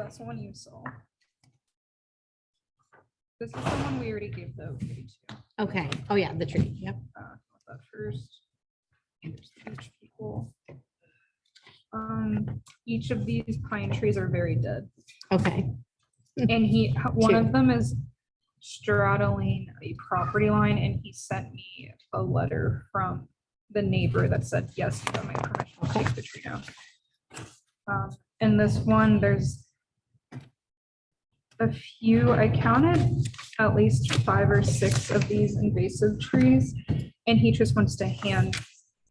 That's the one you saw. This is the one we already gave the okay to. Okay. Oh, yeah, the tree. Yep. That first. Here's the beach people. Each of these pine trees are very dead. Okay. And one of them is straddling a property line, and he sent me a letter from the neighbor that said, yes, you have my permission to take the tree down. And this one, there's a few, I counted at least 5 or 6 of these invasive trees, and he just wants to hand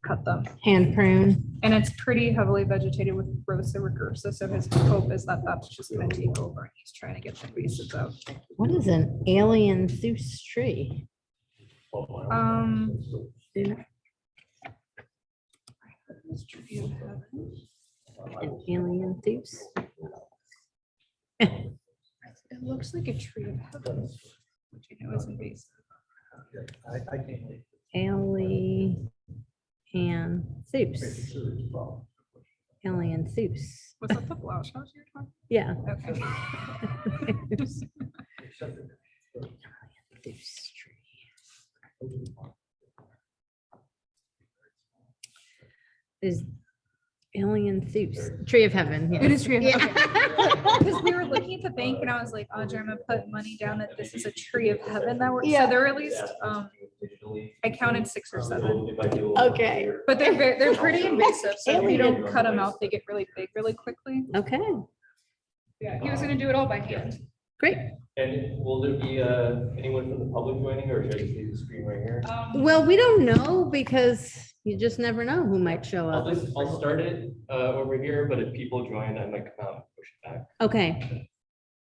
cut them. Hand prune. And it's pretty heavily vegetated with Rosa rugosa, so his hope is that that's just gonna take over, and he's trying to get the invasives out. What is an alien Zeus tree? An alien Zeus. It looks like a tree of heaven, which you know is invasive. Alien Zeus. Alien Zeus. Was that the blouse house you were talking? Yeah. Okay. Zeus tree. Is alien Zeus tree of heaven? Yeah. It is tree of Yeah. heaven. Because we were looking at the bank and I was like, Audrey, I'm gonna put money down that this is a tree of heaven that we're, Yeah. so they're at least, I counted 6 or 7, Okay. but they're pretty invasive. So if you don't cut them out, they get really big really quickly. Okay. Yeah, he was gonna do it all by hand. Great. And will there be anyone from the public joining, or should I just leave the screen right here? Well, we don't know because you just never know who might show up. I'll start it over here, but if people join, I might come out and push it back. Okay.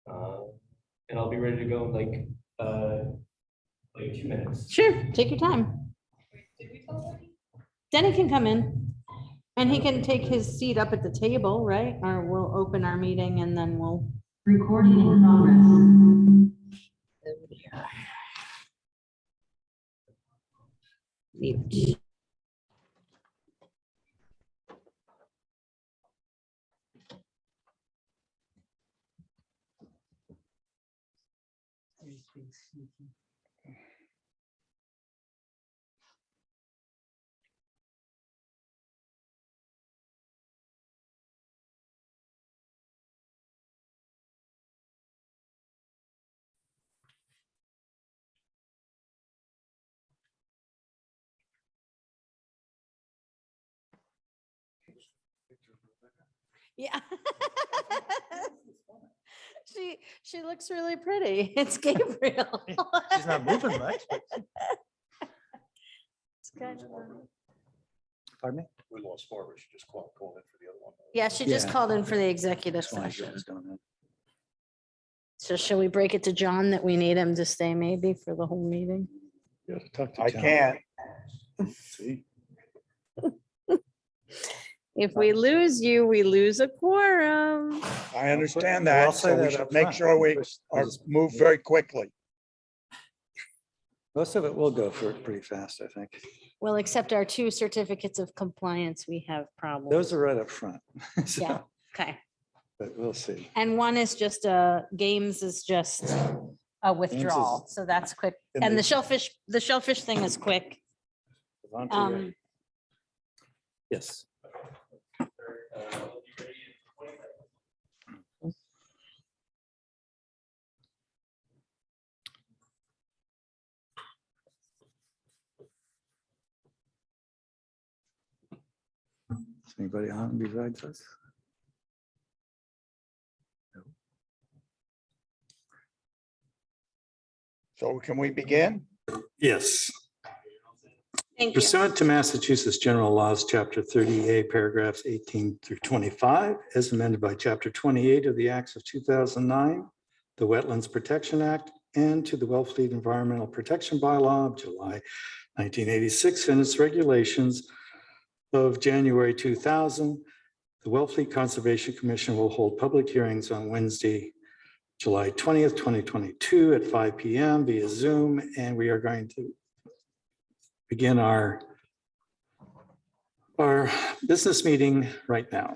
And I'll be ready to go in like 2 minutes. Sure. Take your time. Denny can come in and he can take his seat up at the table, right? Or we'll open our meeting and then we'll. Recording in progress. Mute. Yeah. She looks really pretty. It's Gabriel. She's not moving much, but It's kind of pardon me? We lost 4, we should just call in for the other one. Yeah, she just Yeah. called in for the executive That's why I session. was going on. So shall we break it to John that we need him to stay maybe for the whole meeting? Yeah, talk to I Tom. can't. See, If we lose you, we lose a quorum. I understand Well, I'll that, say so we that should up make front. sure we are move very quickly. Most of it will go for pretty fast, I think. Well, except our 2 certificates of compliance, we have problems. Those are right up front. So, Yeah, okay. but we'll see. And one is just games is just a withdrawal, so that's quick. And And the- the shellfish thing is quick. Volunteer. Yes. Is anybody on besides us? So can we begin? Yes. Thank you. Pursuant to Massachusetts General Laws, Chapter 30A, paragraphs 18 through 25, as amended by Chapter 28 of the Acts of 2009, the Wetlands Protection Act, and to the Wellfleet Environmental Protection Bylaw of July 1986 and its regulations of January 2000, the Wellfleet Conservation Commission will hold public hearings on Wednesday, July 20th, 2022 at 5 p.m. via Zoom, and we are going to begin our business meeting right now.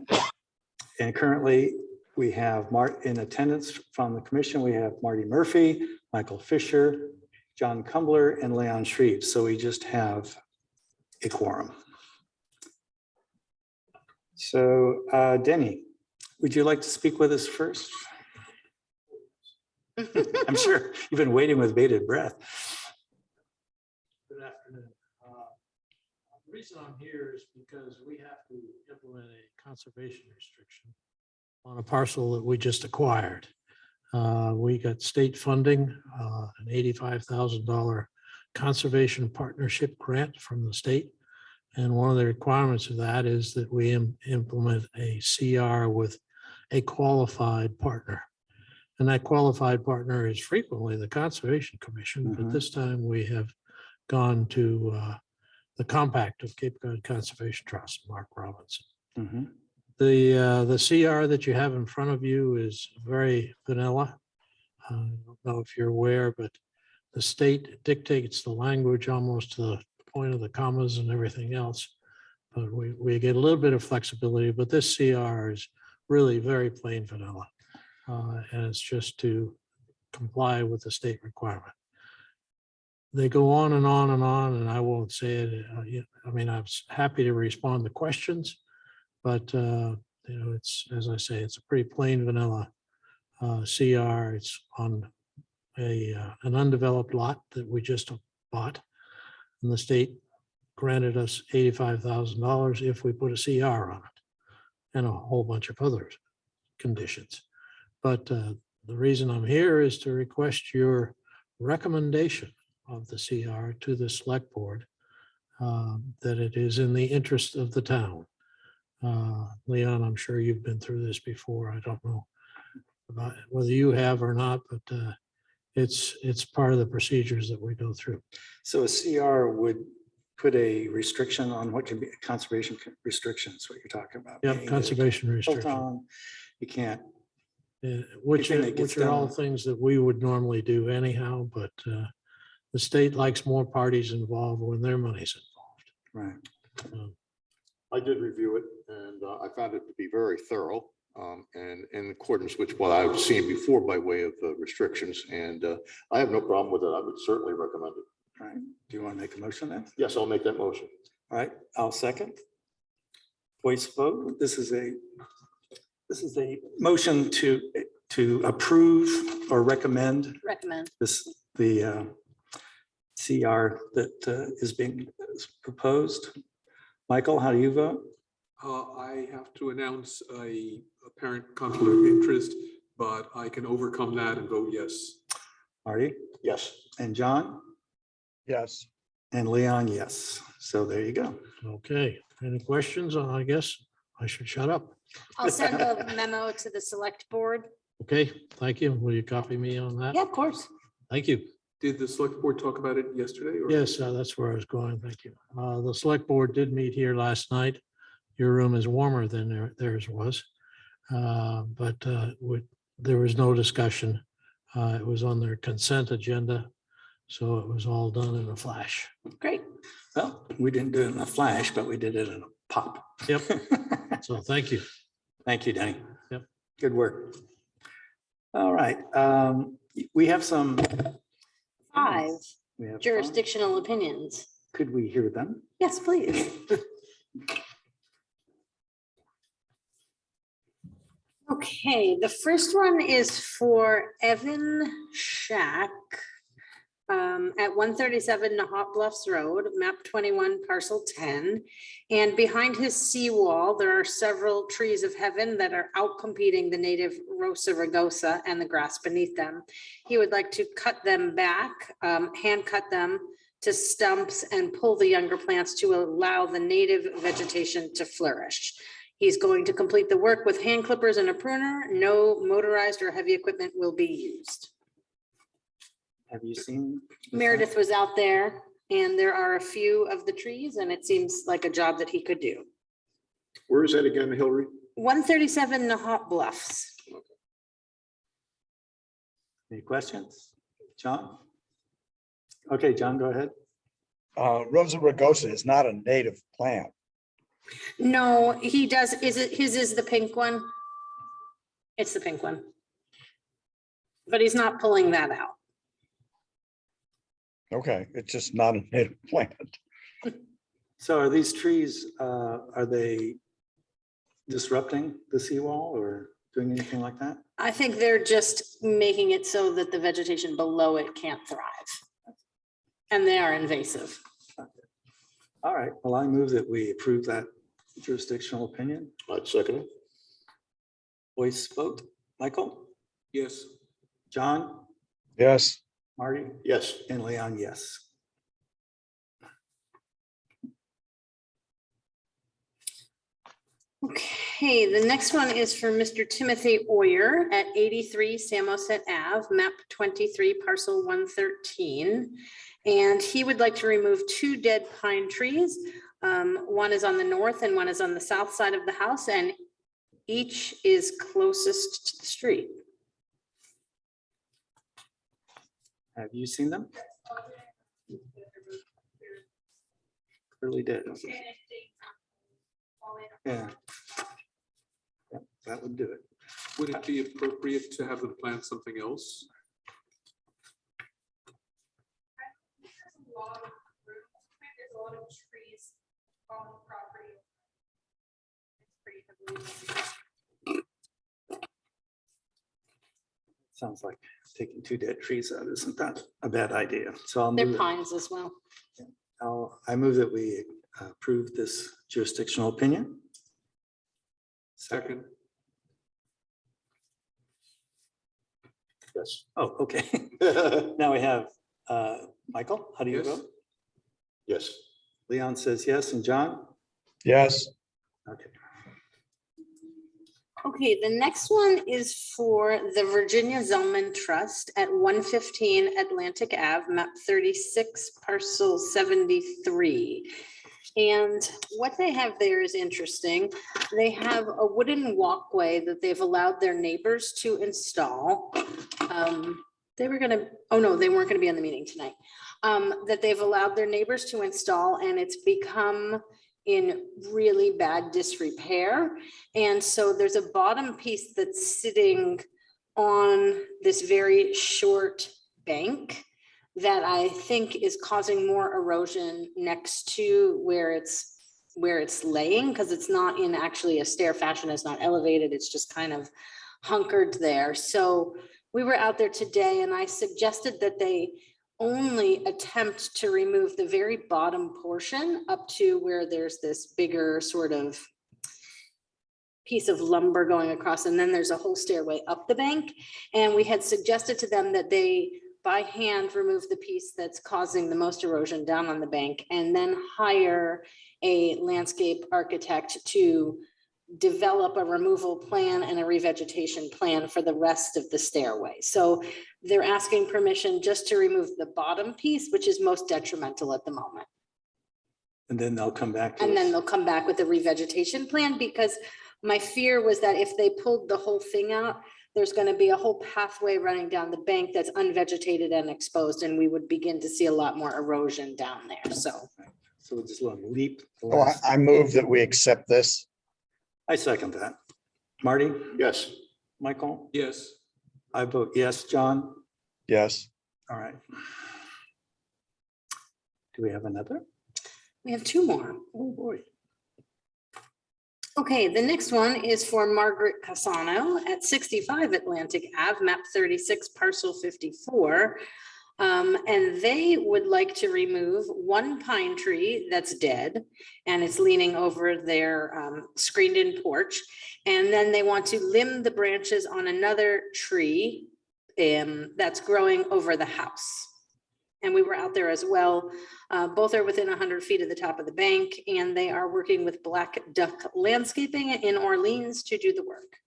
And currently, We have in attendance from the commission, we have Marty Murphy, Michael Fisher, John Kumbler, and Leon Shreve. So we just have a quorum. So Denny, would you like to speak with us first? I'm sure you've been waiting with bated breath. Good afternoon. The reason I'm here is because we have to implement a conservation restriction on a parcel that we just acquired. We got state funding, an $85,000 conservation partnership grant from the state. And one of the requirements of that is that we implement a CR with a qualified partner. And that qualified partner is frequently the Conservation Commission, but this time we have gone to the Compact of Cape Cod Conservation Trust, Mark Robinson. The CR that you have in front of you is very vanilla. I don't know if you're aware, but the state dictates the language almost to the point of the commas and everything else. But we get a little bit of flexibility, but this CR is really very plain vanilla. And it's just to comply with the state requirement. They go on and on and on, and I won't say it. I mean, I'm happy to respond to questions, but it's, as I say, it's a pretty plain vanilla CR. It's on an undeveloped lot that we just bought, and the state granted us $85,000 if we put a CR on it, and a whole bunch of other conditions. But the reason I'm here is to request your recommendation of the CR to the select board, that it is in the interest of the town. Leon, I'm sure you've been through this before. I don't know about whether you have or not, but it's part of the procedures that we go through. So a CR would put a restriction on what can be conservation restrictions, what you're talking about. Yep, conservation restriction. You can't. Which Anything that gets are all done. things that we would normally do anyhow, but the state likes more parties involved when their money's Right. involved. I did review it and I found it to be very thorough and in accordance with what I've seen before by way of restrictions. And I have no problem with it. I would certainly recommend it. Right. Do you want to make a motion then? Yes, I'll make that motion. All right, I'll second. Voice vote. This is a motion to approve or recommend the CR that is being proposed. Michael, how do you vote? I have to announce a apparent conflict of interest, but I can overcome that and vote yes. Marty? Yes. And John? Yes. And Leon, yes. So there you go. Okay, any questions? I guess I should shut up. I'll send a memo to the select board. Okay, thank you. Will you copy me on that? Yeah, of course. Thank you. Did the select board talk about it yesterday? Or? Yes, that's where I was going. Thank you. The select board did meet here last night. Your room is warmer than theirs was. But there was no discussion. It was on their consent agenda. So it was all done in a flash. Great. Well, we didn't do it in a flash, but we did it in a pop. Yep. So thank you. Thank you, Denny. Yep. Good work. All right. We have some. 5 We have jurisdictional opinions. Could we hear them? Yes, please. Okay, the first one is for Evan Shack at 137 Nahat Bluffs Road, map 21, parcel 10. And behind his seawall, there are several trees of heaven that are outcompeting the native Rosa rugosa and the grass beneath them. He would like to cut them back, hand cut them to stumps and pull the younger plants to allow the native vegetation to flourish. He's going to complete the work with hand clippers and a pruner. No motorized or heavy equipment will be used. Have you seen? Meredith was out there and there are a few of the trees and it seems like a job that he could do. Where is that again, Hillary? 137 Nahat Bluffs. Any questions? John? Okay, John, go ahead. Rosa rugosa is not a native plant. No, he does. Is it his is the pink one? It's the pink one. But he's not pulling that out. Okay, it's just not a native plant. So are these trees, are they disrupting the seawall or doing anything like that? I think they're just making it so that the vegetation below it can't thrive. And they are invasive. All right, well, I move that we approve that jurisdictional opinion. I'd second it. Voice vote. Michael, Yes. John, Yes, Marty, Yes. and Leon, yes. Okay, the next one is for Mr. Timothy Oyer at 83 Samoset Ave, map 23, parcel 113. And he would like to remove 2 dead pine trees. One is on the north and one is on the south side of the house, and each is closest to the street. Have you seen them? Clearly did. Yeah. Yeah, that would do it. Would it be appropriate to have them plant something else? There's a lot of trees on the property. It's pretty heavily. Sounds like taking 2 dead trees out isn't that a bad idea. So I'll They're move, pines as well. I move that we approve this jurisdictional opinion. Second. Yes. Oh, okay. Now we have Michael, how do you Yes. vote? Yes. Leon says yes, and John? yes, Okay. Okay, the next one is for the Virginia Zellman Trust at 115 Atlantic Ave, map 36, parcel 73. And what they have there is interesting. They have a wooden walkway that they've allowed their neighbors to install. They were gonna, oh no, they weren't gonna be on the meeting tonight. That they've allowed their neighbors to install, and it's become in really bad disrepair. And so there's a bottom piece that's sitting on this very short bank that I think is causing more erosion next to where it's laying, because it's not in actually a stair fashion, it's not elevated, it's just kind of hunkered there. So we were out there today and I suggested that they only attempt to remove the very bottom portion up to where there's this bigger sort of piece of lumber going across, and then there's a whole stairway up the bank. And we had suggested to them that they by hand remove the piece that's causing the most erosion down on the bank, and then hire a landscape architect to develop a removal plan and a revegetation plan for the rest of the stairway. So they're asking permission just to remove the bottom piece, which is most detrimental at the moment. And then they'll come back to And then us. they'll come back with a revegetation plan, because my fear was that if they pulled the whole thing out, there's going to be a whole pathway running down the bank that's unvegetated and exposed, and we would begin to see a lot more erosion down there. So So we'll just let them leap. the oh, last- I move that we accept this. I second that. Marty, Yes. Michael, Yes. I vote yes. John? Yes, All right. Do we have another? we have 2 more. Oh, boy. Okay, the next one is for Margaret Casano at 65 Atlantic Ave, map 36, parcel 54. And they would like to remove 1 pine tree that's dead and it's leaning over their screened-in porch. And then they want to limb the branches on another tree that's growing over the house. And we were out there as well. Both are within 100 feet of the top of the bank, and they are working with Black Duck Landscaping in Orleans to do the work.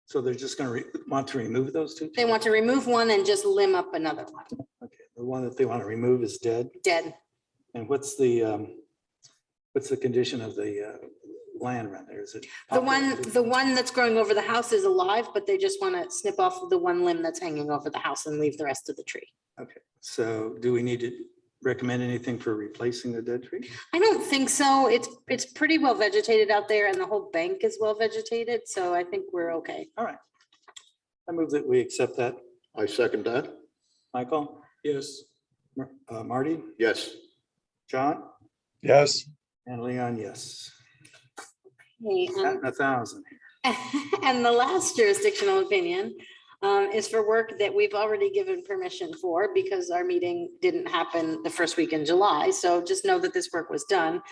So they're just going to want to remove those 2? They want to remove one and just limb up another one, Okay, the one that they want to remove is dead. dead. And what's the condition of the land around there? Is it? The one that's growing over the house is alive, but they just want to snip off the one limb that's hanging over the house and leave the rest of the tree. Okay, so do we need to recommend anything for replacing the dead tree? I don't think so. It's pretty well vegetated out there and the whole bank is well vegetated, so I think we're okay. All right. I move that we accept that. I second that. Michael, Yes. Marty, Yes. John, yes, and Leon, yes. Hey, Batting 1,000. and the last jurisdictional opinion is for work that we've already given permission for because our meeting didn't happen the first week in July. So just know that this work was done.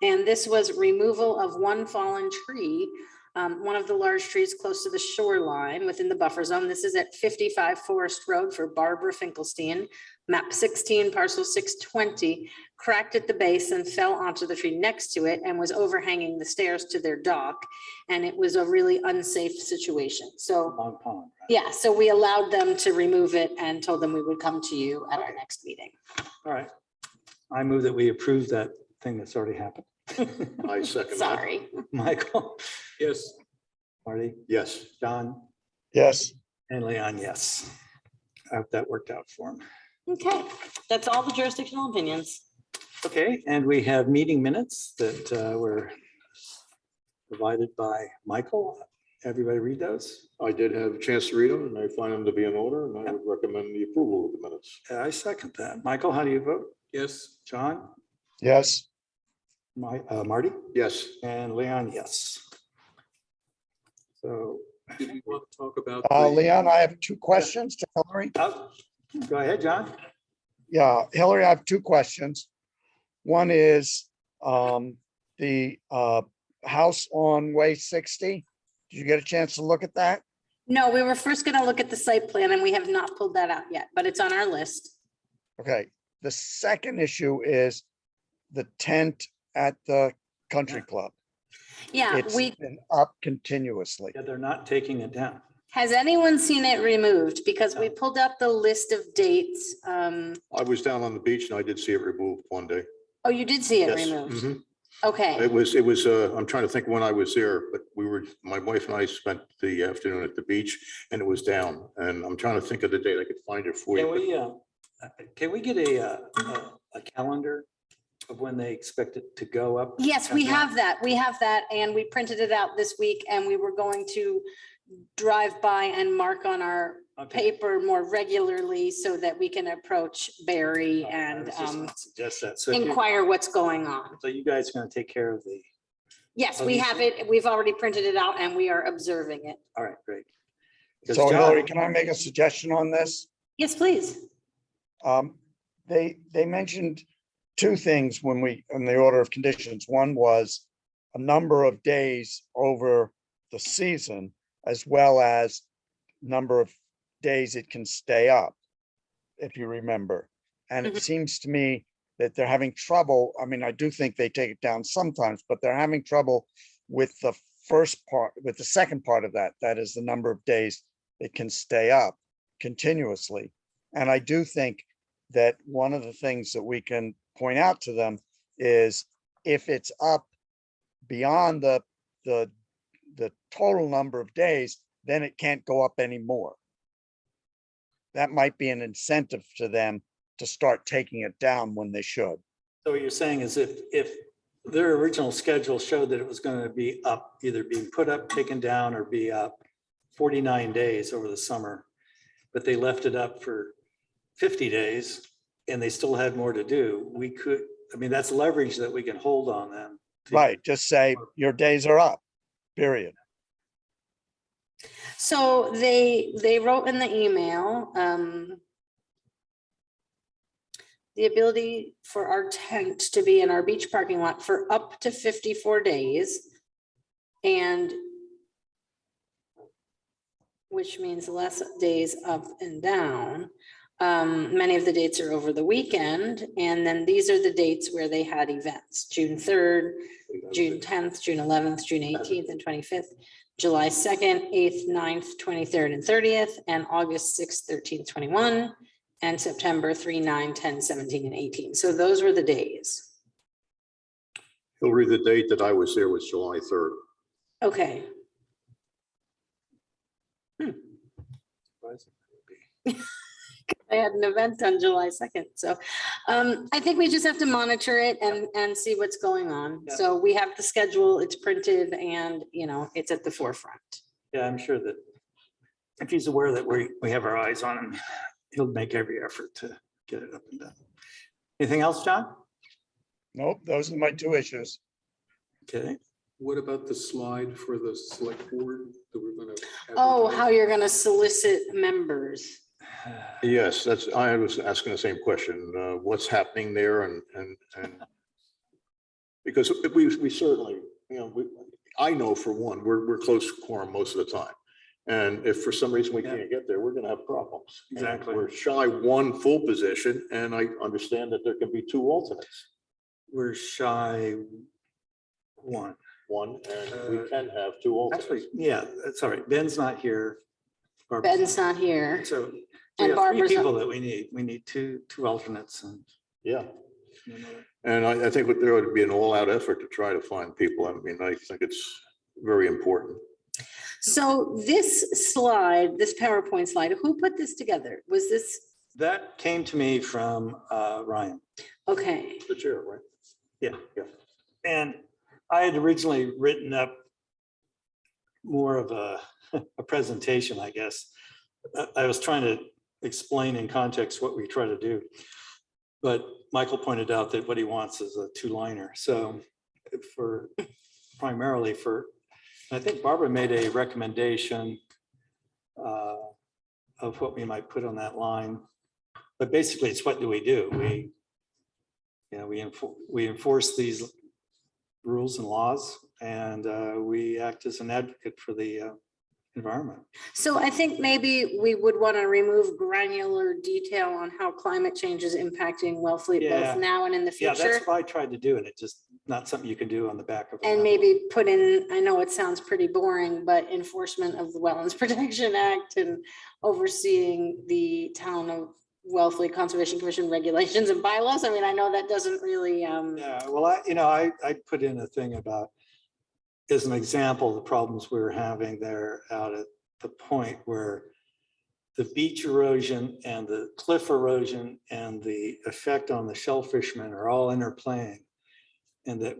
And this was removal of one fallen tree, one of the large trees close to the shoreline within the buffer zone. This is at 55 Forest Road for Barbara Finkelstein, map 16, parcel 620, cracked at the base and fell onto the tree next to it and was overhanging the stairs to their dock. And it was a really unsafe situation. So Long pond. Right? yeah, so we allowed them to remove it and told them we would come to you at our next meeting. All right. I move that we approve that thing that's already happened. I second that. Sorry. Michael, Yes. Marty, Yes. John, yes. and Leon, yes. I hope that worked out for him. Okay, that's all the jurisdictional opinions. Okay, and we have meeting minutes that were provided by Michael. Everybody read those? I did have a chance to read them and I find them to be in order and I would recommend the approval of the minutes. I second that. Michael, how do you vote? Yes. John, Yes, Marty, Yes. and Leon, yes. So, Did we want to talk about? Leon, I have two questions to Hillary. oh, go ahead, John. Yeah, Hillary, I have two questions. One is the house on Way 60. Did you get a chance to look at that? No, we were first gonna look at the site plan and we have not pulled that out yet, but it's on our list. Okay. The second issue is the tent at the country club. Yeah, It's we, been up continuously. Yeah, they're not taking it down. has anyone seen it removed? Because we pulled out the list of dates. I was down on the beach and I did see it removed one day. Oh, you did see it Yes. removed? Mhm. Okay, It was, I'm trying to think when I was there, but my wife and I spent the afternoon at the beach and it was down. And I'm trying to think of the date. I could find it for you. Can we get a calendar of when they expect it to go up? yes, we have that. We have that and we printed it out this week and we were going to drive by and mark on our Okay. paper more regularly so that we can approach Barry I and was just gonna suggest that. So if you- inquire what's going on. so you guys are going to take care of the, Yes, Oh, we you have see? it. We've already printed it out and we are observing it. all right, great. Because So John- Hillary, can I make a suggestion on this? Yes, please. They mentioned two things when in the order of conditions. One was a number of days over the season, as well as number of days it can stay up, if you remember. And it Mhm. seems to me that they're having trouble. I mean, I do think they take it down sometimes, but they're having trouble with the first part, with the second part of that. That is the number of days it can stay up continuously. And I do think that one of the things that we can point out to them is if it's up beyond the total number of days, then it can't go up anymore. That might be an incentive to them to start taking it down when they should. So what you're saying is if their original schedule showed that it was going to be up, either being put up, taken down, or be up 49 days over the summer, but they left it up for 50 days and they still had more to do, we could, I mean, that's leverage that we can hold on them. Right, just say your days are up, period. So they wrote in the email, the ability for our tent to be in our beach parking lot for up to 54 days. And which means less days up and down. Many of the dates are over the weekend. And then these are the dates where they had events, June 3rd, June 10th, June 11th, June 18th and 25th, July 2nd, 8th, 9th, 23rd and 30th, and August 6th, 13th, 21, and September 3, 9, 10, 17, and 18. So those were the days. Hillary, the date that I was there was July 3rd. Okay. I had an event on July 2nd. So I think we just have to monitor it and see what's going on. Yeah. So we have the schedule, it's printed and, it's at the forefront. Yeah, I'm sure that if he's aware that we have our eyes on him, he'll make every effort to get it up and done. Anything else, John? Nope, those are my two issues. Okay. What about the slide for the select board that we're gonna? Oh, advertise? how you're going to solicit members. Yes, I was asking the same question, what's happening there and because we certainly, I know for one, we're close to quorum most of the time. And if for some reason we can't get there, we're gonna have problems. And Exactly. We're shy one full position and I understand that there can be two alternates. We're shy one. One, and we can have two alternates. Actually, yeah, that's all right. Ben's not here. Barbara's Ben's not here. So we And have Barbara's three not- people that we need. We need two alternates and. Yeah. And I think that there ought to be an all-out effort to try to find people. I mean, I think it's very important. So this slide, this PowerPoint slide, who put this together? Was this, That came to me from Ryan. okay. The chair, right? Yeah. And I had originally written up more of a presentation, I guess. I was trying to explain in context what we try to do. But Michael pointed out that what he wants is a two-liner. So primarily for, I think Barbara made a recommendation of what we might put on that line. But basically, it's what do? We enforce these rules and laws, and we act as an advocate for the environment. So I think maybe we would want to remove granular detail on how climate change is impacting Wellfleet Yeah. both now and in the Yeah, future. that's what I tried to do, and it just not something you can do on the back of. And maybe put in, I know it sounds pretty boring, but enforcement of the Wetlands Protection Act and overseeing the town of Wellfleet Conservation Commission regulations and bylaws. I mean, I know that doesn't really, Yeah, well, I put in a thing about, as an example, the problems we were having there out at the point where the beach erosion and the cliff erosion and the effect on the shellfishermen are all interplaying. And that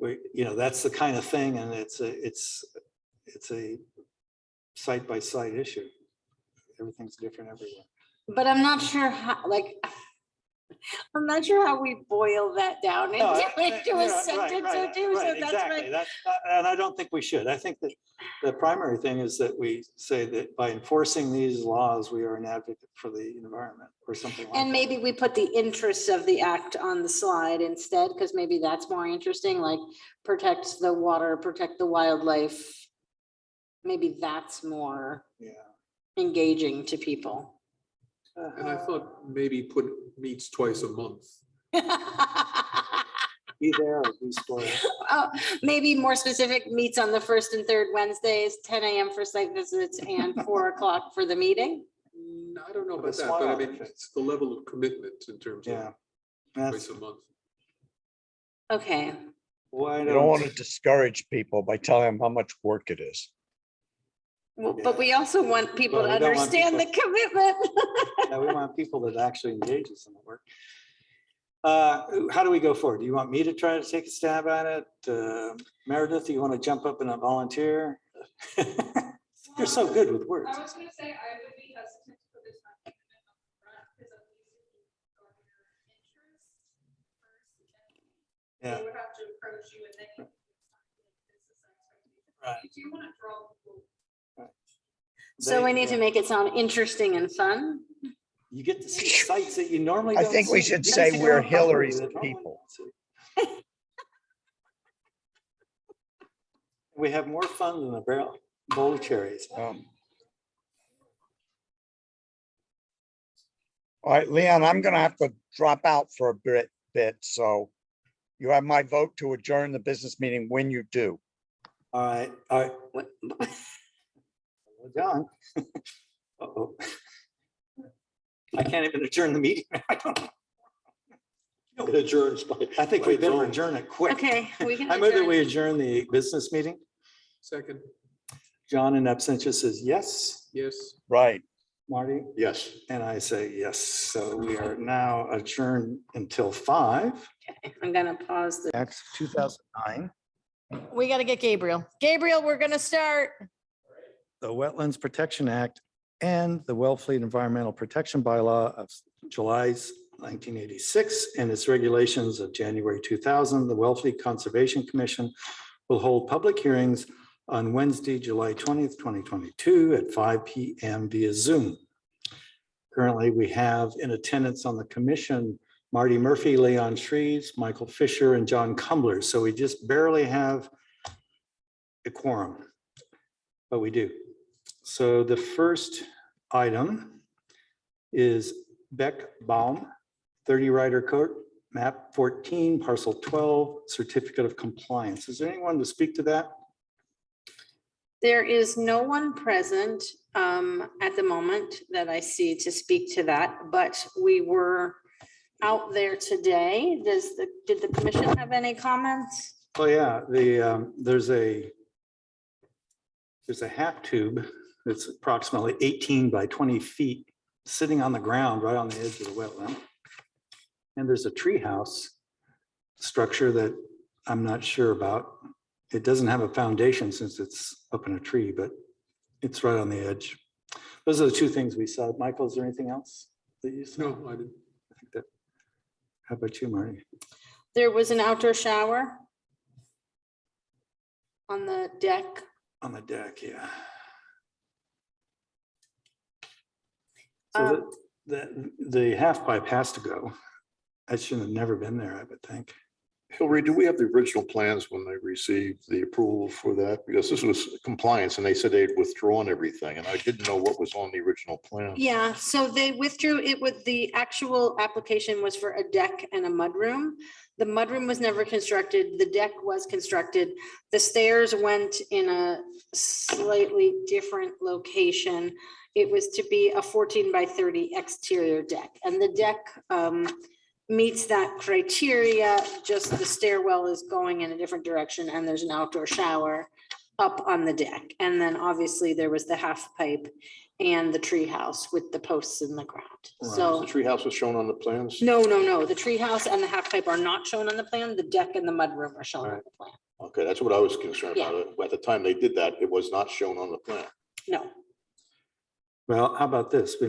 that's the kind of thing, and it's a site by site issue. Everything's different everywhere. but I'm not sure how, I'm not sure how we boil that down into a sentence or two. So that's Exactly. right. And I don't think we should. I think that the primary thing is that we say that by enforcing these laws, we are an advocate for the environment or something like that. And maybe we put the interests of the act on the slide instead, because maybe that's more interesting, like protect the water, protect the wildlife. Maybe that's more engaging to people. And I thought maybe put meets twice a month. Be there or be square. Maybe more specific, meets on the first and third Wednesdays, 10 a.m. for site visits and 4 o'clock for the meeting. I don't know With about a that, but I smile. mean, it's the level of commitment in terms of Yeah. twice a month. Okay. Why You don't want to discourage people by telling them how much work it is. Well, but we also want people Well, to we don't want understand the commitment. we want people that actually engage us in the work. How do we go forward? Do you want me to try to take a stab at it? Meredith, do you want to jump up and volunteer? You're so good with words. I was gonna say, I would be hesitant to put this on commitment up front, because at least if you go to your interest first, Yeah. they would have to approach you and then you. Right. You do want to draw people. So we need to make it sound interesting and fun. You get to see sites that you normally I don't think we see. should You say see we're on property Hillary's that normally people. don't see. We have more fun than a bowl of cherries. All right, Leon, I'm gonna have to drop out for a bit, so you have my vote to adjourn the business meeting when you do. All right. What- Well, John. Uh-oh. I can't even adjourn the meeting. I don't know. It adjourns by. I think by we its better own. adjourn it quick. Okay, we can I move that adjourn. we adjourn the business meeting. Second, John in absentia says yes. yes. Right. Marty, Yes. and I say yes. So we are now adjourned until 5. I'm gonna pause the. Acts of 2009, We got to get Gabriel. Gabriel, we're going to start. the Wetlands Protection Act and the Wellfleet Environmental Protection Bylaw of July 1986 and its regulations of January 2000. The Wellfleet Conservation Commission will hold public hearings on Wednesday, July 20th, 2022 at 5 p.m. via Zoom. Currently, we have in attendance on the commission, Marty Murphy, Leon Shreves, Michael Fisher, and John Cumbler. So we just barely have a quorum, but we do. So the first item is Beck Baum, 30 Ryder Court, map 14, parcel 12, certificate of compliance. Is there anyone to speak to that? There is no one present at the moment that I see to speak to that, but we were out there today. Did the commission have any comments? Oh yeah, there's a half tube that's approximately 18 by 20 feet sitting on the ground right on the edge of the wetland. And there's a tree house structure that I'm not sure about. It doesn't have a foundation since it's up in a tree, but it's right on the edge. Those are the two things we saw. Michael, is there anything else that you saw? No, I didn't. I think that. How about you, Marty? There was an outdoor shower on the deck. On the deck, yeah. So the half pipe has to go. I should have never been there, I would think. Hillary, do we have the original plans when they received the approval for that? Because this was compliance and they said they'd withdrawn everything and I didn't know what was on the original plan. Yeah, so they withdrew it with the actual application was for a deck and a mudroom. The mudroom was never constructed. The deck was constructed. The stairs went in a slightly different location. It was to be a 14 by 30 exterior deck, and the deck meets that criteria. Just the stairwell is going in a different direction and there's an outdoor shower up on the deck. And then obviously there was the half pipe and the tree house with the posts in the ground. So So the tree house was shown on the plans? no, the tree house and the half pipe are not shown on the plan. The deck and the mudroom are shown on the plan. Okay, that's what I was concerned Yeah. about. At the time they did that, it was not shown on the plan. No, Well, how about this? We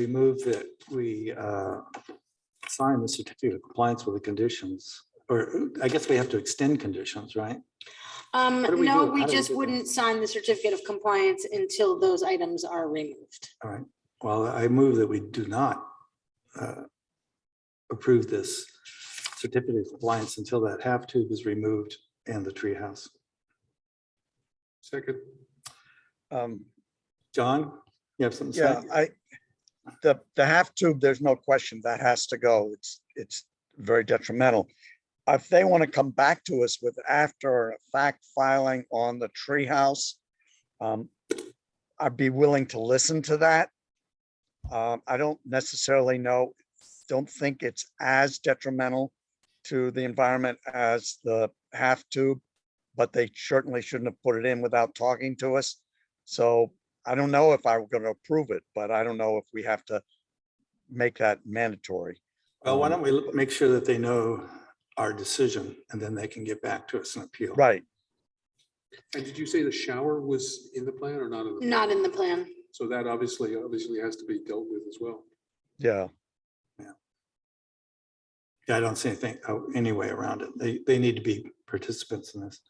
move that we sign the certificate of compliance with the conditions, or I guess we have to extend conditions, right? do we no, do? we How do we just do that? wouldn't sign the certificate of compliance until those items are removed. All right. Well, I move that we do not approve this certificate of compliance until that half tube is removed and the tree house. Second. John, you have something to Yeah, say? the half tube, there's no question that has to go. It's very detrimental. If they want to come back to us with after fact filing on the treehouse, I'd be willing to listen to that. I don't necessarily don't think it's as detrimental to the environment as the half tube, but they certainly shouldn't have put it in without talking to us. So I don't know if I'm going to approve it, but I don't know if we have to make that mandatory. Well, why don't we make sure that they know our decision and then they can get back to us and appeal. Right. And did you say the shower was in the plan or not in the? Not in the plan. So that obviously has to be dealt with as well. Yeah. Yeah, I don't see anything, any way around it. They need to be participants in this.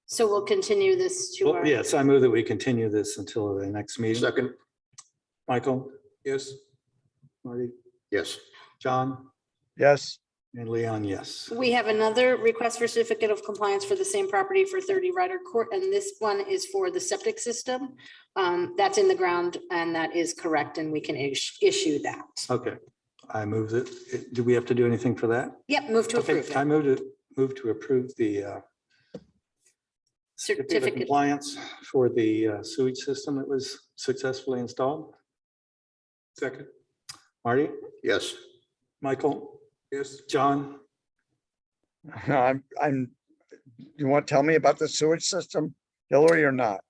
So we'll continue this to Well, our. yes, I move that we continue this until the next meeting. Second, Michael, Yes. Marty, yes. John, Yes. and Leon, yes. We have another request for certificate of compliance for the same property for 30 Ryder Court, and this one is for the septic system. That's in the ground and that is correct, and we can issue that. Okay, I move that. Do we have to do anything for that? Yep, move to Okay, approve I it. move to approve the certificate of Certificate. compliance for the sewage system that was successfully installed. Second. Marty, Yes. Michael, Yes. John, You want to tell me about the sewage system, Hillary, or not?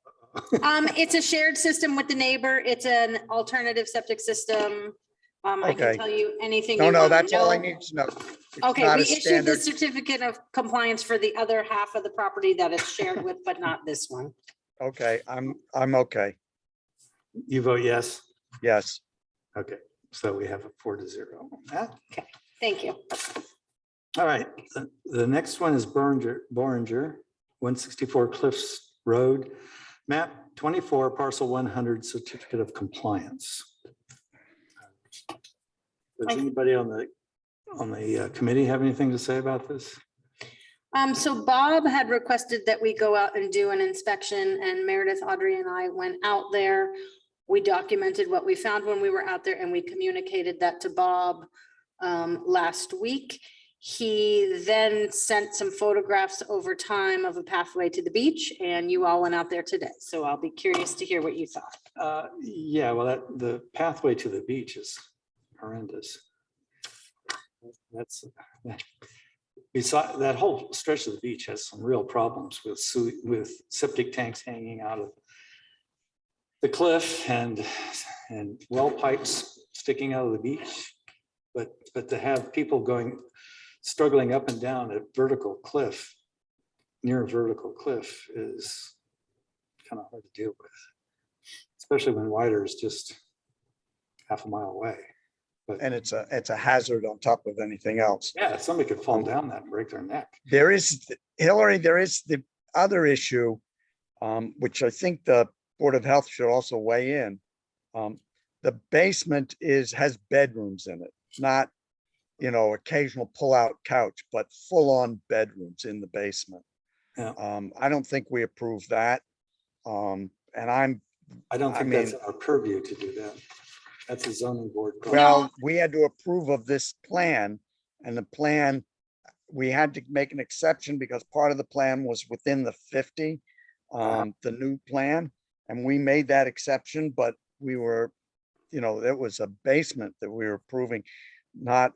It's a shared system with the neighbor. It's an alternative septic system. I can Okay. tell you anything. No, you no, wanna that's all I know. need to know. It's Okay, not we a issued the standard. certificate of compliance for the other half of the property that it's shared with, but not this one. Okay, I'm okay. You vote yes? Yes. Okay, so we have a 4-0 on that. Thank you. All right, the next one is Boringer, 164 Cliffs Road, map 24, parcel 100, certificate of compliance. Does anybody on the committee have anything to say about this? So Bob had requested that we go out and do an inspection, and Meredith, Audrey, and I went out there. We documented what we found when we were out there, and we communicated that to Bob last week. He then sent some photographs over time of a pathway to the beach, and you all went out there today. So I'll be curious to hear what you thought. Yeah, well, the pathway to the beach is horrendous. That's beside that whole stretch of the beach has some real problems with septic tanks hanging out of the cliff and well pipes sticking out of the beach. But to have people struggling up and down a vertical cliff, near a vertical cliff, is kind of hard to deal with, especially when wider is just half a mile away. And it's a hazard on top of anything else. Yeah, somebody could fall down that and break their neck. There is, Hillary, there is the other issue, which I think the Board of Health should also weigh in. The basement has bedrooms in it, not, occasional pull-out couch, but full-on bedrooms in the basement. Yeah. I don't think we approve that. And I don't think that's our purview to do that. That's a zoning board problem. well, we had to approve of this plan, and the plan, we had to make an exception because part of the plan was within the 50, the new plan, and we made that exception, but we were, it was a basement that we were approving, not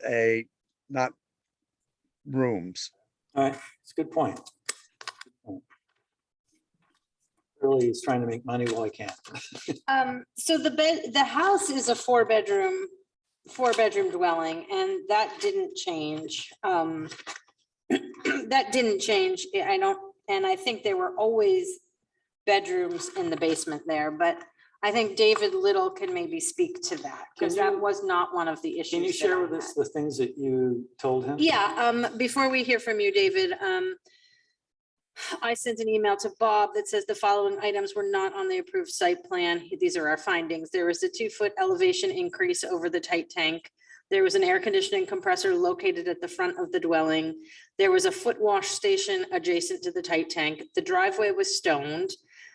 rooms. All right, it's a good point. Really is trying to make money while I can. So the house is a four bedroom dwelling, and that didn't change. That didn't change. I think there were always bedrooms in the basement there, but I think David Little can maybe speak to that, because that was not one of the issues. Can you share with us the things that you told him? Yeah, before we hear from you, David, I sent an email to Bob that says the following items were not on the approved site plan. These are our findings. There was a 2-foot elevation increase over the tight tank. There was an air conditioning compressor located at the front of the dwelling. There was a foot wash station adjacent to the tight tank. The driveway was stoned.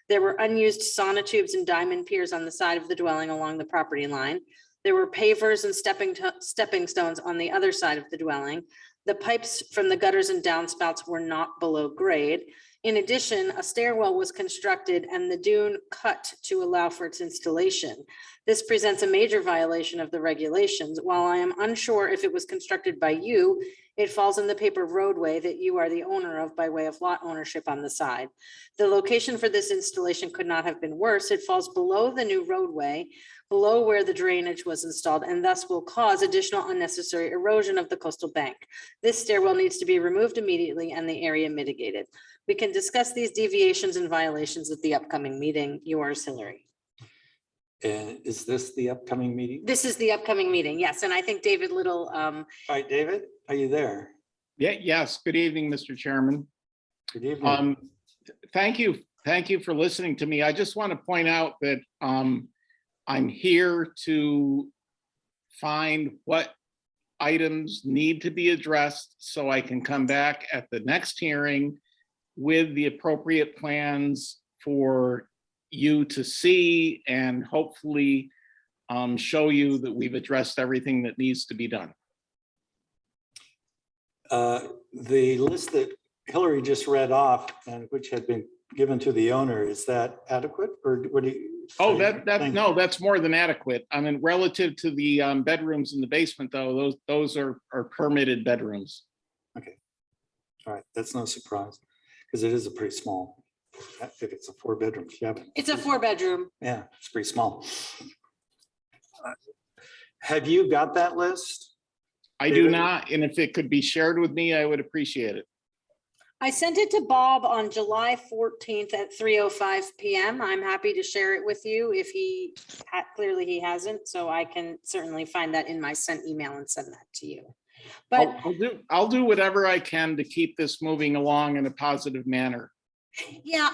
There were unused sonotubes and diamond piers on the side of the dwelling along the property line. There were pavers and stepping stones on the other side of the dwelling. The pipes from the gutters and downspouts were not below grade. In addition, a stairwell was constructed and the dune cut to allow for its installation. This presents a major violation of the regulations. While I am unsure if it was constructed by you, it falls in the paper roadway that you are the owner of by way of lot ownership on the side. The location for this installation could not have been worse. It falls below the new roadway, below where the drainage was installed, and thus will cause additional unnecessary erosion of the coastal bank. This stairwell needs to be removed immediately and the area mitigated. We can discuss these deviations and violations at the upcoming meeting. Yours, Hillary. And is this the upcoming meeting? This is the upcoming meeting, yes. And I think David Little. All right, David, are you there? Yeah, yes. Good evening, Mr. Chairman. Good evening. Thank you. Thank you for listening to me. I just want to point out that I'm here to find what items need to be addressed so I can come back at the next hearing with the appropriate plans for you to see and hopefully show you that we've addressed everything that needs to be done. The list that Hillary just read off and which had been given to the owner, is that adequate, or what do you? Oh, no, that's more than adequate. I mean, relative to the bedrooms in the basement, though, those are permitted bedrooms. Okay. All right, that's no surprise because it is a pretty small If it's a 4-bedroom cabin. It's a 4-bedroom. Yeah, it's pretty small. Have you got that list? I do not, and if it could be shared with me, I would appreciate it. I sent it to Bob on July 14th at 3:05 PM. I'm happy to share it with you if clearly he hasn't, so I can certainly find that in my sent email and send that to you. But I'll do whatever I can to keep this moving along in a positive manner. yeah,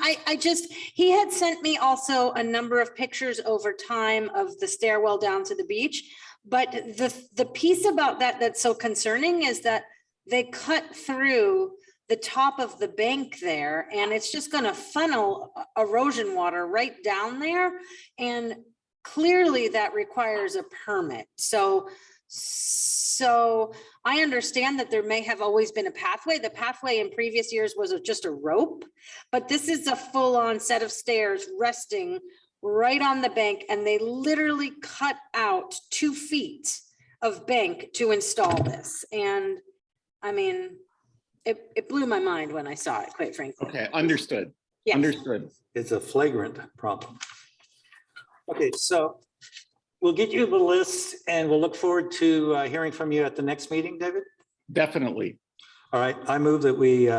he had sent me also a number of pictures over time of the stairwell down to the beach. But the piece about that that's so concerning is that they cut through the top of the bank there, and it's just going to funnel erosion water right down there. And clearly that requires a permit. So I understand that there may have always been a pathway. The pathway in previous years was just a rope, but this is a full-on set of stairs resting right on the bank, and they literally cut out 2 feet of bank to install this. And I mean, it blew my mind when I saw it, quite frankly. Okay, understood. Yes. Understood. It's a flagrant problem. Okay, so we'll get you the list and we'll look forward to hearing from you at the next meeting, David. Definitely. All right, I move that we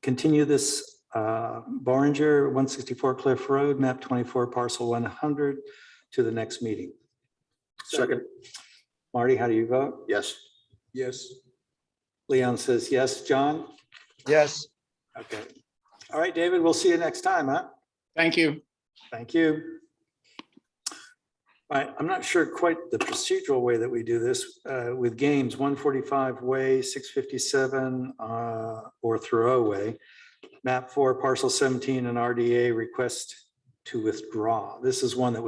continue this Barringer 164 Cliff Road, map 24, parcel 100 to the next meeting. Second, Marty, how do you vote? yes. Yes. Leon says yes. John? Yes, Okay. All right, David, we'll see you next time, huh? Thank you. Thank you. All right, I'm not sure quite the procedural way that we do this with games, 145 way, 657 or throwaway. Map 4, parcel 17 and RDA request to withdraw. This is one that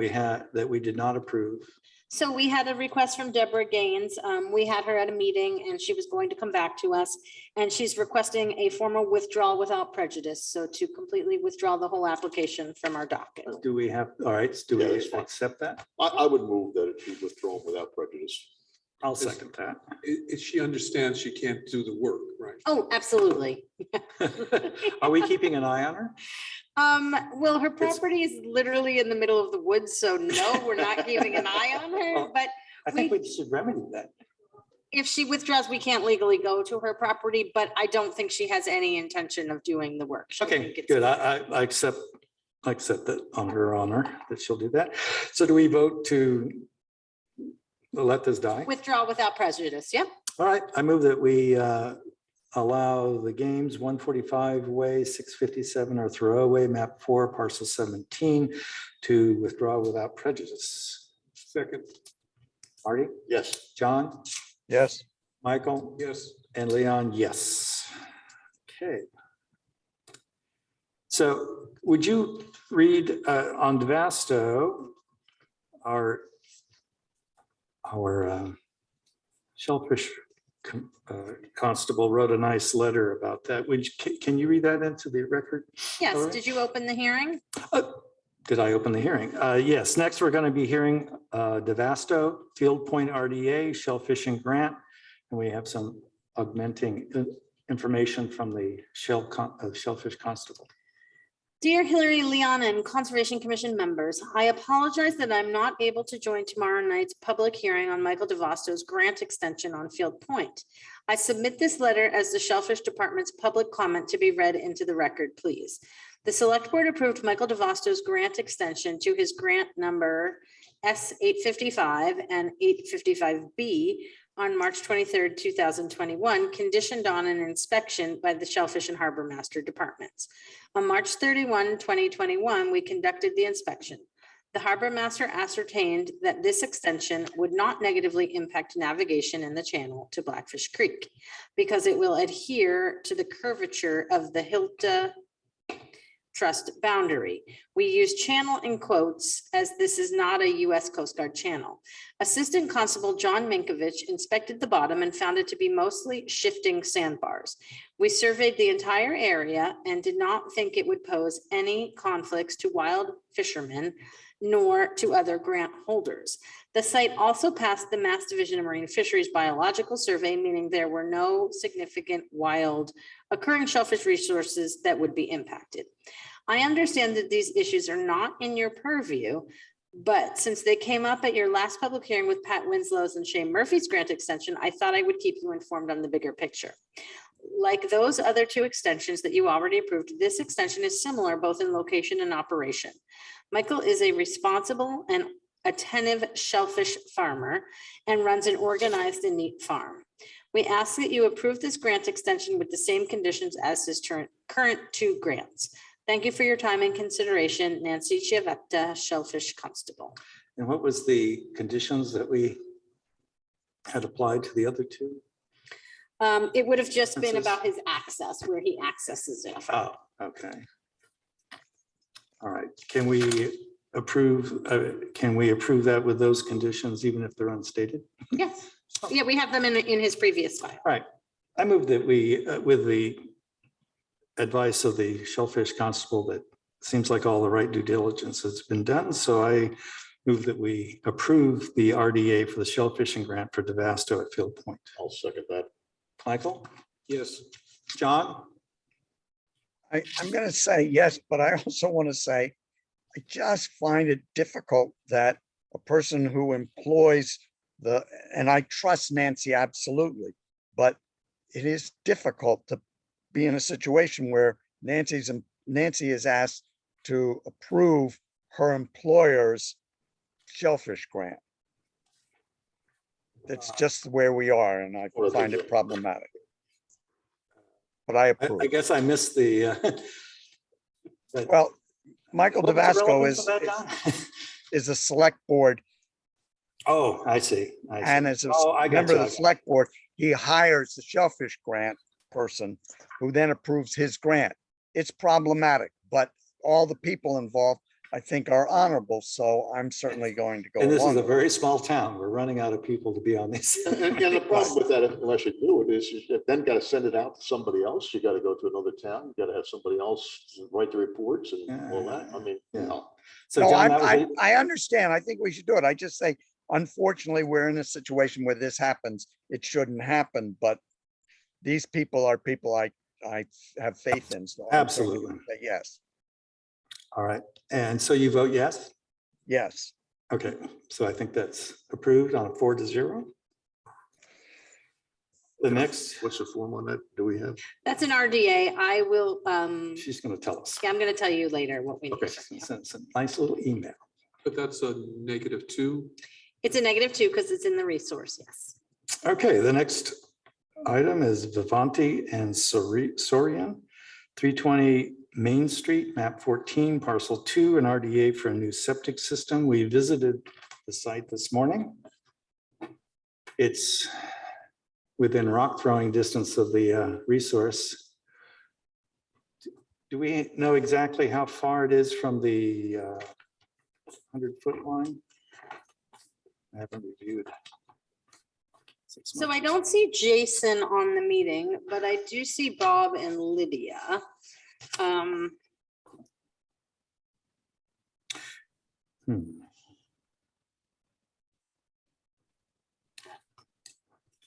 we did not approve. So we had a request from Deborah Gaines. We had her at a meeting and she was going to come back to us. And she's requesting a formal withdrawal without prejudice. So to completely withdraw the whole application from our docket. Do we have, all right, do Yeah, we that's fine. accept that? I would move that it be withdrawn without prejudice. I'll second that. If she understands she can't do the work, right? Oh, absolutely. Are we keeping an eye on her? Well, her property is literally in the middle of the woods, so no, we're not keeping an eye on her, but I think we should remedy that. if she withdraws, we can't legally go to her property, but I don't think she has any intention of doing the work. She'll Okay, think it's- good. I accept that on her honor that she'll do that. So do we vote to let this die? Withdraw without prejudice, yep. All right, I move that we allow the games 145 way, 657 or throwaway, map 4, parcel 17 to withdraw without prejudice. Second, Marty? Yes. John? yes. Michael? yes. And Leon, yes. Okay. So would you read on Devasto, our shellfish constable wrote a nice letter about that. Can you read that into the record? Yes, All right. did you open the hearing? Did I open the hearing? Yes, next we're going to be hearing Devasto, Field Point RDA, Shellfishing Grant, and we have some augmenting information from the Shellfish Constable. Dear Hillary, Leon, and Conservation Commission members, I apologize that I'm not able to join tomorrow night's public hearing on Michael DeVasto's grant extension on Field Point. I submit this letter as the Shellfish Department's public comment to be read into the record, please. The Select Board approved Michael DeVasto's grant extension to his grant number S855 and 855B on March 23rd, 2021, conditioned on an inspection by the Shellfish and Harbor Master Departments. On March 31, 2021, we conducted the inspection. The Harbor Master ascertained that this extension would not negatively impact navigation in the channel to Blackfish Creek because it will adhere to the curvature of the Hilta Trust boundary. We use channel in quotes as this is not a U.S. Coast Guard channel. Assistant Constable John Minkovich inspected the bottom and found it to be mostly shifting sandbars. We surveyed the entire area and did not think it would pose any conflicts to wild fishermen, nor to other grant holders. The site also passed the Mass Division of Marine Fisheries Biological Survey, meaning there were no significant wild occurring shellfish resources that would be impacted. I understand that these issues are not in your purview, but since they came up at your last public hearing with Pat Winslow's and Shane Murphy's grant extension, I thought I would keep you informed on the bigger picture. Like those other two extensions that you already approved, this extension is similar both in location and operation. Michael is a responsible and attentive shellfish farmer and runs an organized and neat farm. We ask that you approve this grant extension with the same conditions as his current two grants. Thank you for your time and consideration. Nancy Chiavetta, Shellfish Constable. And what was the conditions that we had applied to the other two? It would have just been This is- about his access, where he accesses it. Oh, okay. All right, can we approve that with those conditions, even if they're unstated? Yes, yeah, we have them in his previous file. All right, I move that we, with the advice of the Shellfish Constable, that seems like all the right due diligence has been done, so I move that we approve the RDA for the shellfishing grant for Devasto at Field Point. I'll second that. Michael? Yes. John? I'm going to say yes, but I also want to say, I just find it difficult that a person who employs and I trust Nancy absolutely, but it is difficult to be in a situation where Nancy is asked to approve her employer's shellfish grant. That's just where we are, and I find it problematic. But I approve. I guess I missed the. Well, Michael What was the Davasco relevance of that, John? is a select board, Oh, I see. and as a I got member of you. the select board, he hires the shellfish grant person who then approves his grant. It's problematic, but all the people involved, I think, are honorable, so I'm certainly going to go And this is along a with it. very small town. We're running out of people to be on these. And the problem with that, unless you do it, is you then got to send it out to somebody else. You got to go to another town. You got to have somebody else write the reports and all that. I mean, Yeah. you know. So No, John, that was I understand. I think we should do it. I just say, unfortunately, we're in a situation where this happens. It shouldn't happen, but these people are people I have faith in. So I'm certainly Absolutely. gonna say yes, all right. And so you vote yes? yes. Okay, so I think that's approved on a 4-0. The next, What's the form on that? Do we have? That's an RDA. I will, she's going to tell us. yeah, I'm gonna tell you later what we need. Okay. from you. Send a nice little email. But that's a -2. It's a -2 because it's in the resource, yes. Okay, the next item is Vivanti and Sorian, 320 Main Street, map 14, parcel 2, an RDA for a new septic system. We visited the site this morning. It's within rock throwing distance of the resource. Do we know exactly how far it is from the 100-foot line? I haven't reviewed. So I don't see Jason on the meeting, but I do see Bob and Lydia.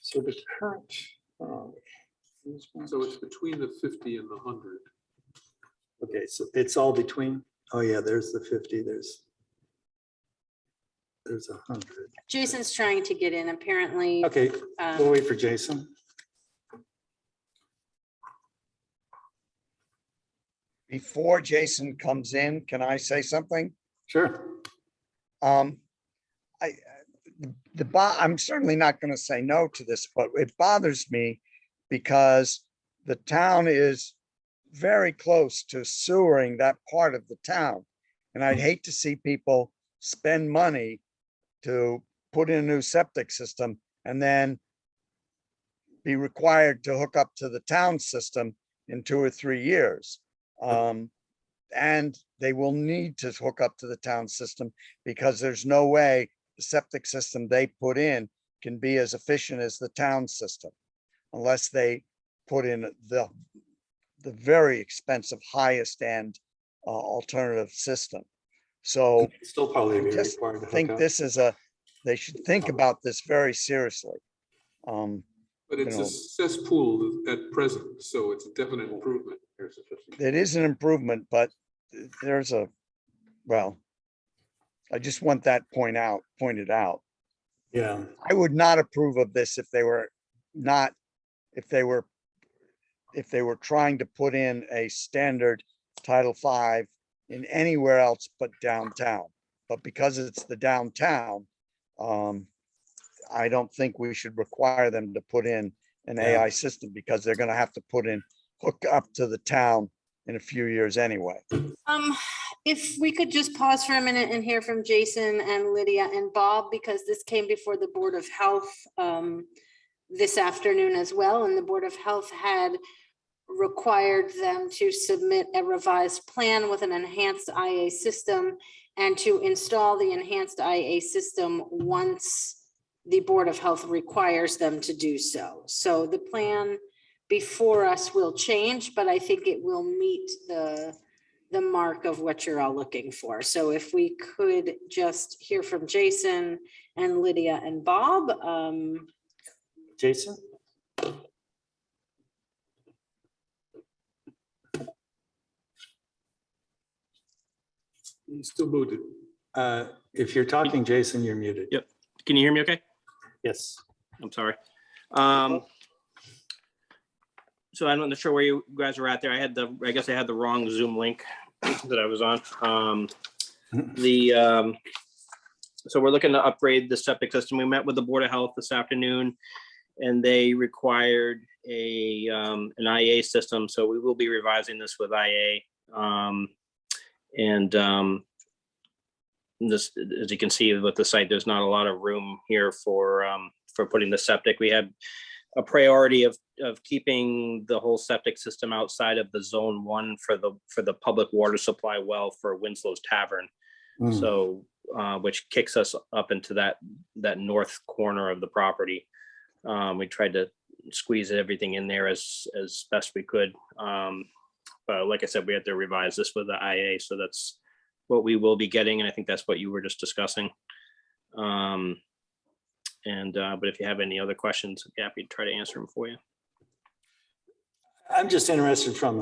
So the current. So it's between the 50 and the 100. Okay, so it's all between, oh yeah, there's the 50, there's 100. Jason's trying to get in, apparently. Okay, we'll wait for Jason. Before Jason comes in, can I say something? Sure. I'm certainly not going to say no to this, but it bothers me because the town is very close to sewering that part of the town. And I'd hate to see people spend money to put in a new septic system and then be required to hook up to the town system in 2 or 3 years. And they will need to hook up to the town system because there's no way the septic system they put in can be as efficient as the town system unless they put in the very expensive highest end alternative system. So Still probably be just required to think hook up. this is they should think about this very seriously. But it's know, a cesspool at present, so it's a definite improvement. It is an improvement, but there's well, I just want that pointed out. Yeah, I would not approve of this if they were trying to put in a standard Title V in anywhere else but downtown. But because it's the downtown, I don't think we should require them to put in an Yeah. AI system because they're gonna have to hook up to the town in a few years anyway. If we could just pause for a minute and hear from Jason and Lydia and Bob, because this came before the Board of Health this afternoon as well, and the Board of Health had required them to submit a revised plan with an enhanced IA system and to install the enhanced IA system once the Board of Health requires them to do so. So the plan before us will change, but I think it will meet the mark of what you're all looking for. So if we could just hear from Jason and Lydia and Bob. Jason? He's still muted. If you're talking, Jason, you're muted. Yep. Can you hear me okay? Yes. I'm sorry. So I'm not sure where you guys were at there. I guess I had the wrong Zoom link that I was on. So we're looking to upgrade the septic system. We met with the Board of Health this afternoon and they required an IA system. So we will be revising this with IA. This, as you can see with the site, there's not a lot of room here for putting the septic. We had a priority of keeping the whole septic system outside of the zone 1 for the public water supply well for Winslow's Tavern. So which kicks us up into that north corner of the property. We tried to squeeze everything in there as best we could. But like I said, we had to revise this with the IA, so that's what we will be getting, and I think that's what you were just discussing. But if you have any other questions, I'd be happy to try to answer them for you. I'm just interested from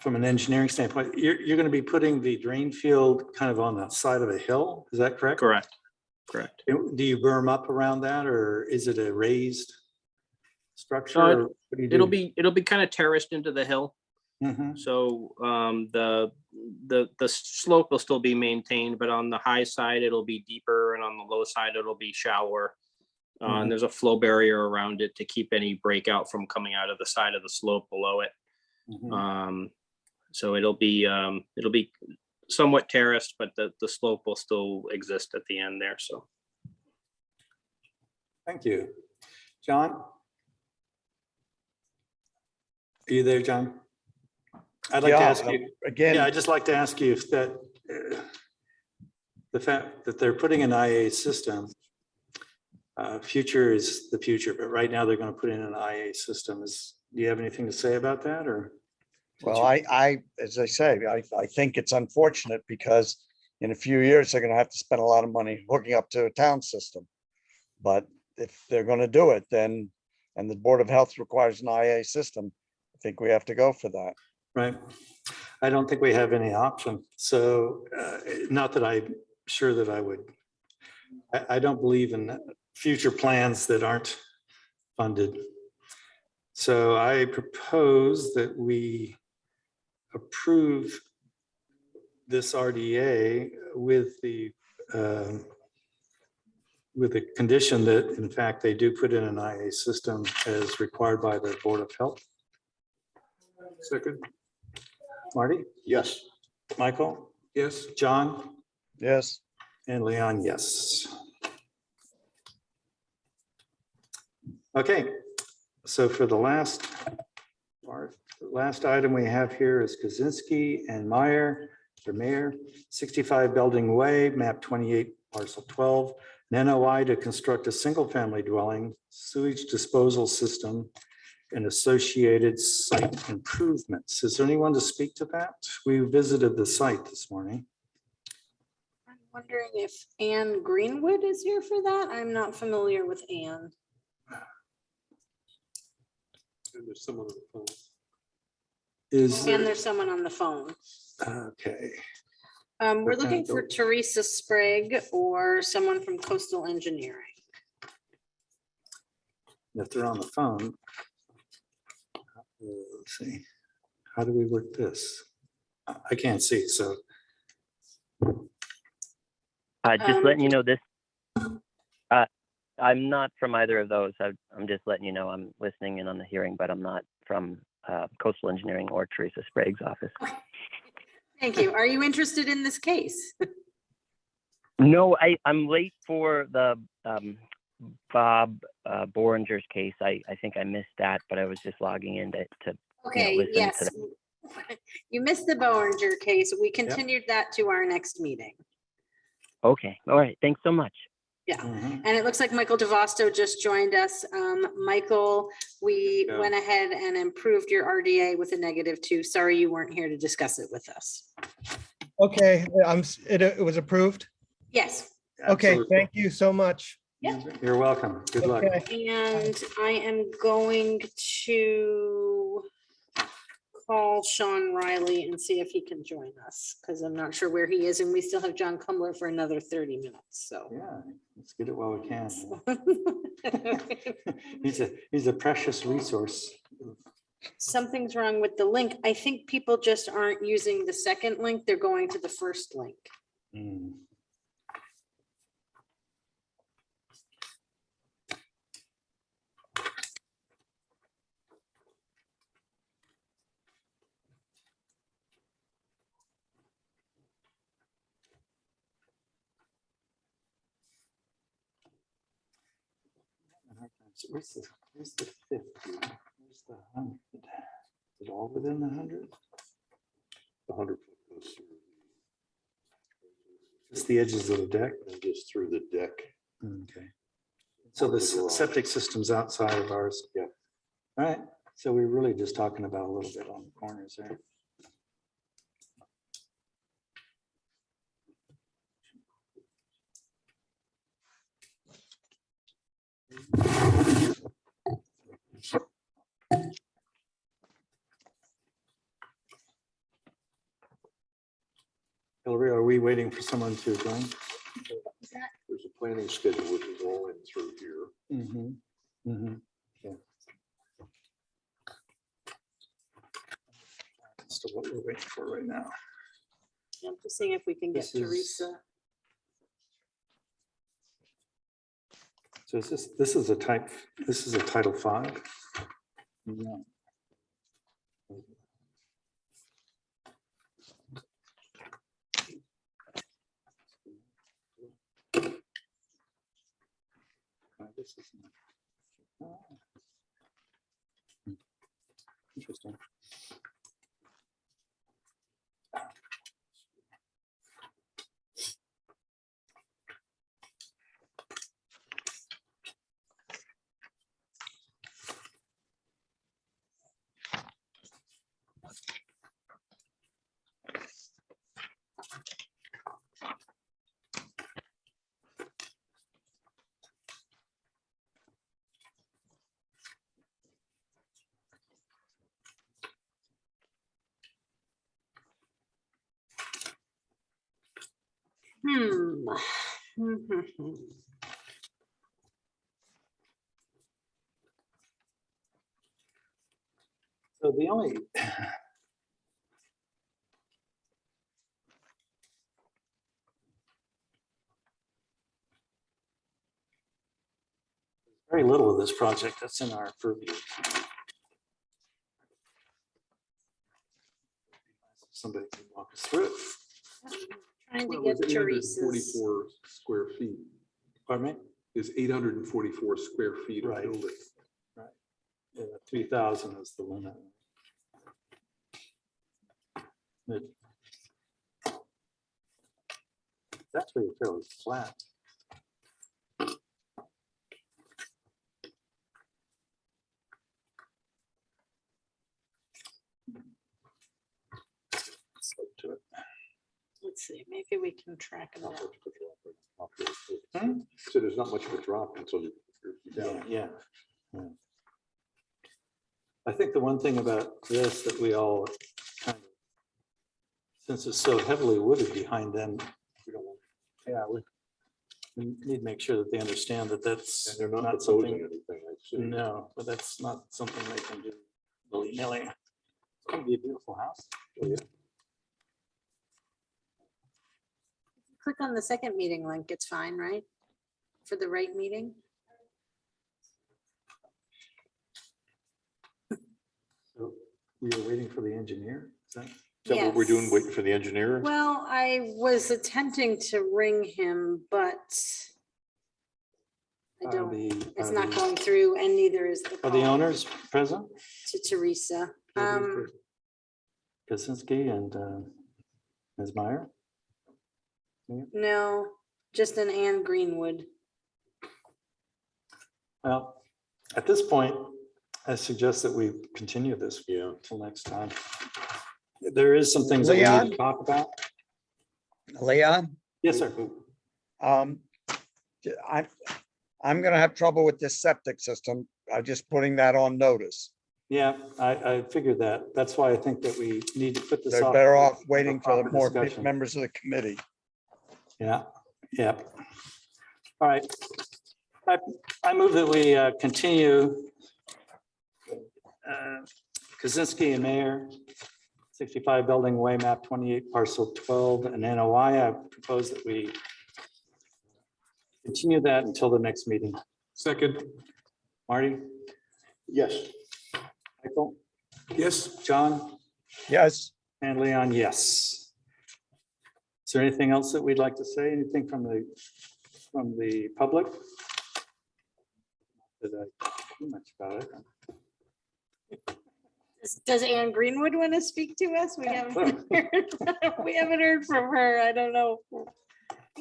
an engineering standpoint. You're going to be putting the drain field kind of on the side of a hill. Is that correct? Correct. Do you berm up around that, or is it a raised structure? No, or what do you do? It'll be kind of terraced into the hill. Mhm. So the slope will still be maintained, but on the high side it'll be deeper, and on the low side it'll be shallower. And there's a flow barrier around it to keep any breakout from coming out of the side of the slope below it. So it'll be somewhat terraced, but the slope will still exist at the end there. So Thank you. John? Are you there, John? I'd like to ask you again. Yeah, I'd just like to ask you if the fact that they're putting an IA system, future is the future, but right now they're going to put in an IA system. Do you have anything to say about that, or? Well, as I say, I think it's unfortunate because in a few years, they're gonna have to spend a lot of money hooking up to a town system. But if they're gonna do it, then, and the Board of Health requires an IA system, I think we have to go for that. Right. I don't think we have any option. So not that I'm sure that I would, I don't believe in future plans that aren't funded. So I propose that we approve this RDA with the condition that in fact they do put in an IA system as required by the Board of Health. Second. Marty? Yes. Michael? Yes. John? Yes. And Leon, yes. Okay, so for the last item we have here is Kaczynski and Meyer, their mayor, 65 Belding Way, map 28, parcel 12, an NOI to construct a single-family dwelling, sewage disposal system, and associated site improvements. Is there anyone to speak to that? We visited the site this morning. Wondering if Anne Greenwood is here for that. I'm not familiar with Anne. And there's someone on the phone. Is, And there's someone on the phone. okay, We're Okay, looking for go. Teresa Sprague or someone from Coastal Engineering. if they're on the phone. Let's see, how do we work this? I can't see, so. Just letting you know this. I'm not from either of those. I'm just letting you know I'm listening in on the hearing, but I'm not from Coastal Engineering or Teresa Sprague's office. Thank you. Are you interested in this case? No, I'm late for the Bob Boringer's case. I think I missed that, but I was just logging in to Okay, listen yes. to that. You missed the Bowinger case. We continued that to our next meeting. Okay, all right. Thanks so much. Yeah, Mhm. and it looks like Michael DeVosto just joined us. Michael, we Yeah. went ahead and improved your RDA with a -2. Sorry you weren't here to discuss it with us. Okay, it was approved. Yes, Okay, Absolutely. thank you so much. You're welcome. Good luck. Okay. and I am going to call Sean Riley and see if he can join us, because I'm not sure where he is, and we still have John Cumler for another 30 minutes, so. Yeah, let's get it while we can. He's a precious resource. Something's wrong with the link. I think people just aren't using the second link. They're going to the first link. Mm. Where's the 50? Where's the 100? Is it all within the 100? The 100 goes through Just the edges of the deck. and just through the deck. Okay. So the septic system's outside of ours. Yeah. All right. So we're really just talking about a little bit on the corners there. Hillary, are we waiting for someone to join? There's a planning schedule which is all in through here. Mhm. Mhm. Yeah. So what we're waiting for right now. I'm just seeing if we can get This is- Teresa. So is this is a Title 5. Yeah. This is not- Interesting. Hmm. So the only. Very little of this project that's in our purview. Somebody can walk us through it. Trying to Well, get it's Teresa's. 844 square feet. Pardon me? Is 844 square feet of Right. building. Right. Yeah, 3,000 is the limit. It's actually fairly flat. Slope to it. let's see, maybe we can track it Not down. much of a drop. So there's not much of a drop until you're down. Yeah. I think the one thing about this that we all kind of, since it's so heavily wooded behind them, we don't want, we need to make sure that they understand that that's And they're not not proposing something. anything. I see. No, but that's not something they can do willy-nilly. It's gonna be a beautiful house. Oh, yeah. Click on the second meeting link, it's fine, right? For the right meeting? So we were waiting for the engineer. Is that? Is that what we're doing, Yes. waiting for the engineer? Well, I was attempting to ring him, but I don't, it's not going through and neither is the Are the call owners present? to Teresa. Kaczynski and Ms. Meyer? No, just an Ann Greenwood. Well, at this point, I suggest that we continue this Yeah. till next time. There is some things that we need Leon? to talk about. Leon, Yes, sir. I'm gonna have trouble with this septic system. I'm just putting that on notice. Yeah, I figured that. That's why I think that we need to put this They're off. better off waiting for the proper more discussion. members of the committee. Yeah, yeah. All right. I move that we continue Kaczynski and Mayor, 65 Building Way, map 28, parcel 12, and NOI. I propose that we continue that until the next meeting. Second, Marty, Yes. Michael, yes. John, Yes, and Leon, yes. Is there anything else that we'd like to say? Anything from the public? Did I too much about it? Does Ann Greenwood want to speak to us? We haven't heard, we haven't heard from her. I don't know.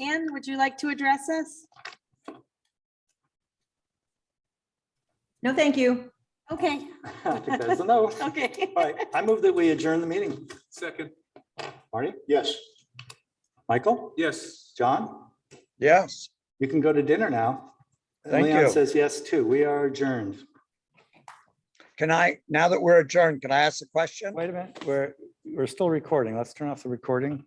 Ann, would you like to address us? No, thank you. Okay. I think that's a no. Okay. All right, I move that we adjourn the meeting. Second, Marty, Yes. Michael, yes. John, yes. you can go to dinner now. And Thank Leon you. says yes too. We are adjourned. Can I, now that we're adjourned, can I ask a question? Wait a minute, we're still recording. Let's turn off the recording.